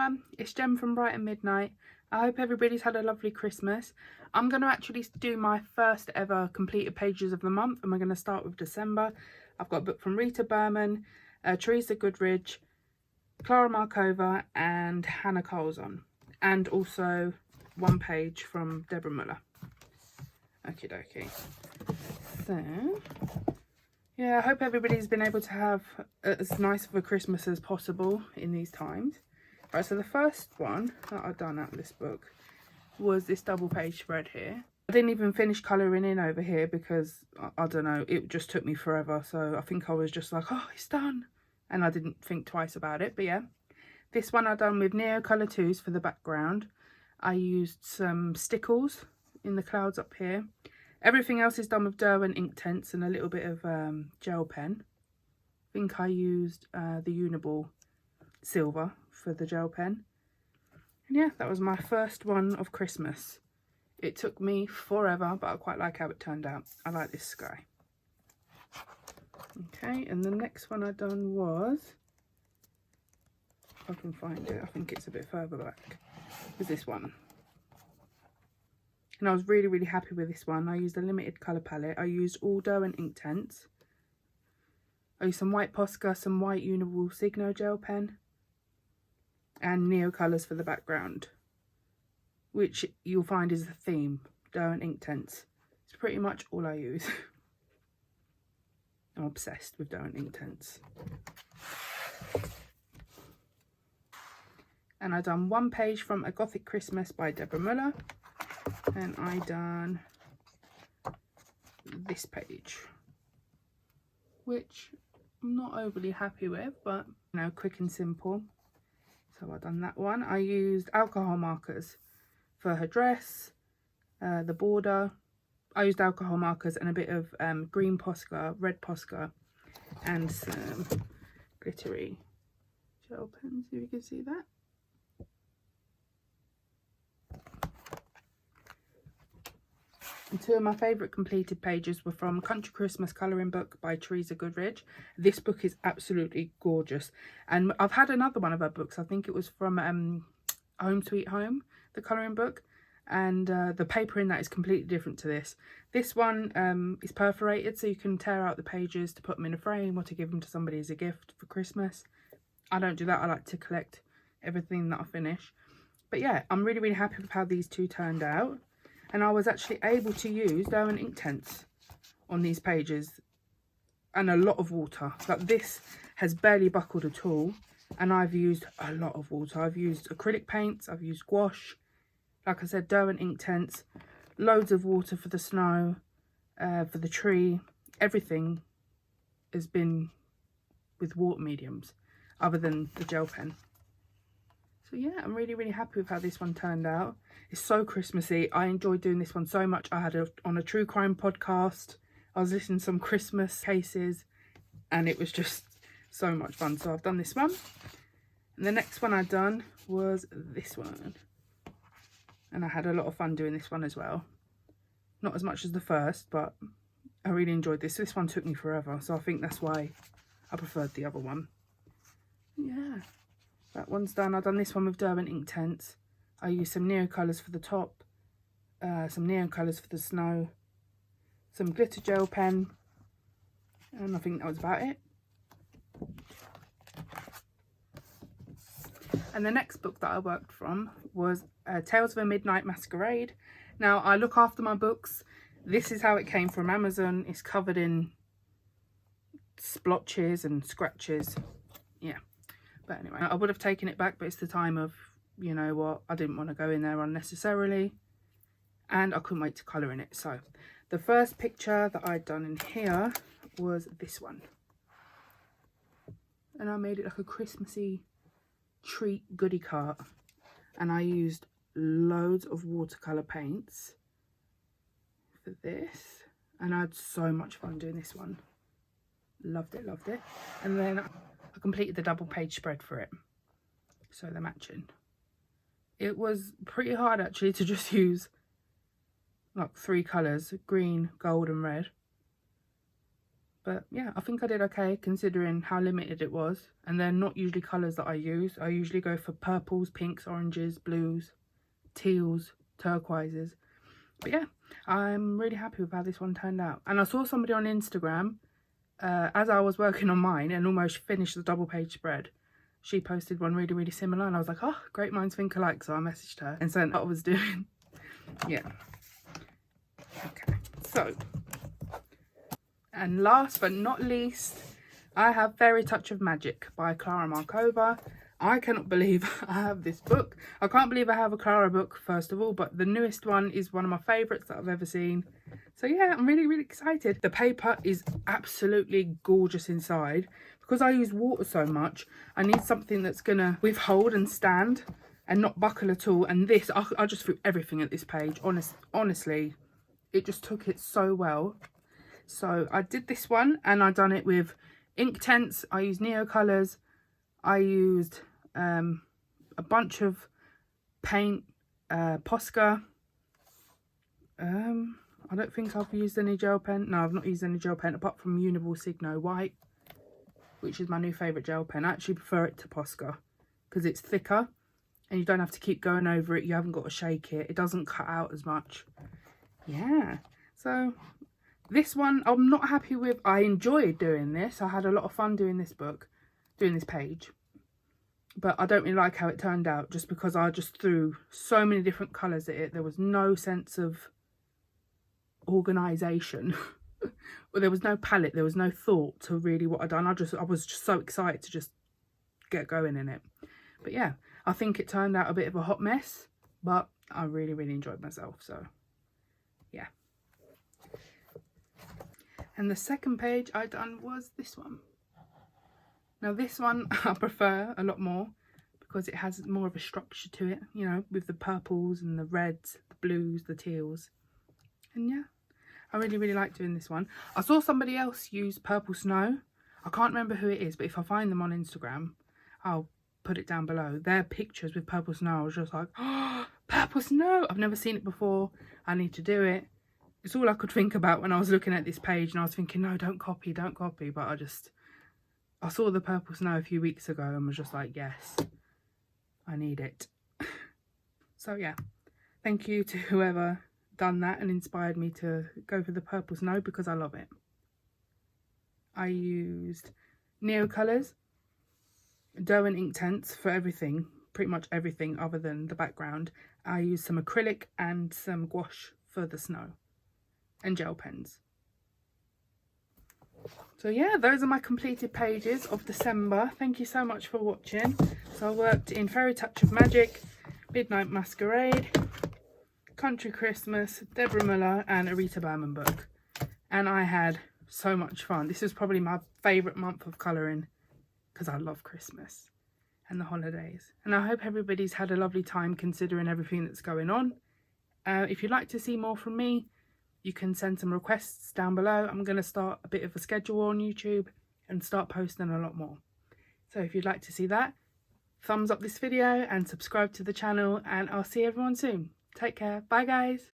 everyone, it's Jem from Bright at Midnight. I hope everybody's had a lovely Christmas. I'm going to actually do my first ever completed pages of the month, and we're going to start with December. I've got a book from Rita Berman, Teresa Goodridge, Clara Markova and Hannah Colson, and also one page from Deborah Muller. Okie dokie. So yeah, I hope everybody's been able to have as nice of a Christmas as possible in these times. Right, so the first one that I've done out of this book was this double page spread here. I didn't even finish colouring in over here because, I don't know, it just took me forever. So I think I was just like, oh, it's done. And I didn't think twice about it. But yeah, this one I've done with Neo Colour 2s for the background. I used some stickles in the clouds up here. Everything else is done with Derwent Inktense and a little bit of gel pen. I think I used the Uniball silver for the gel pen. And yeah, that was my first one of Christmas. It took me forever, but I quite like how it turned out. I like this sky. Okay, and the next one I done was, if I can find it, I think it's a bit further back, was this one. And I was really happy with this one. I used a limited colour palette. I used all Derwent Inktense. I used some white Posca, some white Uniball Signo gel pen, and Neo Colours for the background, which you'll find is the theme, Derwent Inktense. It's pretty much all I use. I'm obsessed with Derwent Inktense. And I done one page from A Gothic Christmas by Deborah Muller, and I done this page, which I'm not overly happy with, but you know, quick and simple. So I've done that one. I used alcohol markers for her dress, the border. I used alcohol markers and a bit of green Posca, red Posca, and some glittery gel pens, if you can see that. And two of my favourite completed pages were from Country Christmas Colouring Book by Teresa Goodridge. This book is absolutely gorgeous. And I've had another one of her books. I think it was from Home Sweet Home, the colouring book. And the paper in that is completely different to this. This one is perforated, so you can tear out the pages to put them in a frame or to give them to somebody as a gift for Christmas. I don't do that. I like to collect everything that I finish. But yeah, I'm really happy with how these two turned out. And I was actually able to use Derwent Inktense on these pages and a lot of water. Like, this has barely buckled at all, and I've used a lot of water. I've used acrylic paints, I've used gouache, like I said, Derwent Inktense, loads of water for the snow, for the tree. Everything has been with water mediums other than the gel pen. So yeah, I'm really happy with how this one turned out. It's so Christmassy. I enjoyed doing this one so much. I had it on a true crime podcast. I was listening to some Christmas cases, and it was just so much fun. So I've done this one. And the next one I'd done was this one. And I had a lot of fun doing this one as well. Not as much as the first, but I really enjoyed this. This one took me forever, so I think that's why I preferred the other one. Yeah. That one's done. I've done this one with Derwent Inktense. I used some Neo Colours for the top, some Neo Colours for the snow, some glitter gel pen, and I think that was about it. And the next book that I worked from was Tales of a Midnight Masquerade. Now, I look after my books. This is how it came from Amazon. It's covered in splotches and scratches. Yeah. But anyway, I would have taken it back, but it's the time of, you know what, I didn't want to go in there unnecessarily. And I couldn't wait to colour in it. So the first picture that I'd done in here was this one. And I made it like a Christmassy treat goodie cart. And I used loads of watercolour paints for this. And I had so much fun doing this one. Loved it. And then I completed the double page spread for it, so they're matching. It was pretty hard actually to just use like 3 colours, green, gold and red, But yeah, I think I did okay considering how limited it was. And they're not usually colours that I use. I usually go for purples, pinks, oranges, blues, teals, turquoises. But yeah, I'm really happy with how this one turned out. And I saw somebody on Instagram, as I was working on mine and almost finished the double page spread, she posted one really, really similar. And I was like, oh, great minds think alike. So I messaged her and sent what I was doing. Yeah. Okay, so, and last but not least, I have Fairy Touch of Magic by Clara Markova. I cannot believe I have this book. I can't believe I have a Clara book, first of all, but the newest one is one of my favourites that I've ever seen. So yeah, I'm really, really excited. The paper is absolutely gorgeous inside. Because I use water so much, I need something that's going to withhold and stand and not buckle at all. And this, I just threw everything at this page. Honestly, it just took it so well. So I did this one and I done it with Inktense. I used Neo Colours. I used a bunch of paint, Posca. I don't think I've used any gel pen. No, I've not used any gel pen apart from Uniball Signo White, which is my new favourite gel pen. I actually prefer it to Posca because it's thicker and you don't have to keep going over it. You haven't got to shake it. It doesn't cut out as much. Yeah, so this one I'm not happy with. I enjoyed doing this. I had a lot of fun doing this book, doing this page. But I don't really like how it turned out just because I just threw so many different colours at it. There was no sense of organisation. Well, there was no palette. There was no thought to really what I'd done. I was just so excited to just get going in it. But yeah, I think it turned out a bit of a hot mess. But I really, really enjoyed myself. So yeah. And the second page I done was this one. Now this one I prefer a lot more because it has more of a structure to it, you know, with the purples and the reds, the blues, the teals. And yeah, I really, really like doing this one. I saw somebody else use Purple Snow. I can't remember who it is, but if I find them on Instagram, I'll put it down below. Their pictures with Purple Snow, I was just like, oh, Purple Snow! I've never seen it before. I need to do it. It's all I could think about when I was looking at this page, and I was thinking, no, don't copy, don't copy. But I saw the Purple Snow a few weeks ago and was just like, yes, I need it. So yeah, thank you to whoever done that and inspired me to go for the Purple Snow because I love it. I used Neo Colours, Dough and Inktense for everything, pretty much everything other than the background. I used some acrylic and some gouache for the snow and gel pens. So yeah, those are my completed pages of December. Thank you so much for watching. So I worked in Fairy Touch of Magic, Midnight Masquerade, Country Christmas, Deborah Muller and a Rita Berman book. And I had so much fun. This is probably my favourite month of colouring because I love Christmas and the holidays. And I hope everybody's had a lovely time considering everything that's going on. If you'd like to see more from me, you can send some requests down below. I'm going to start a bit of a schedule on YouTube and start posting a lot more. So if you'd like to see that, thumbs up this video and subscribe to the channel, and I'll see everyone soon. Take care. Bye guys.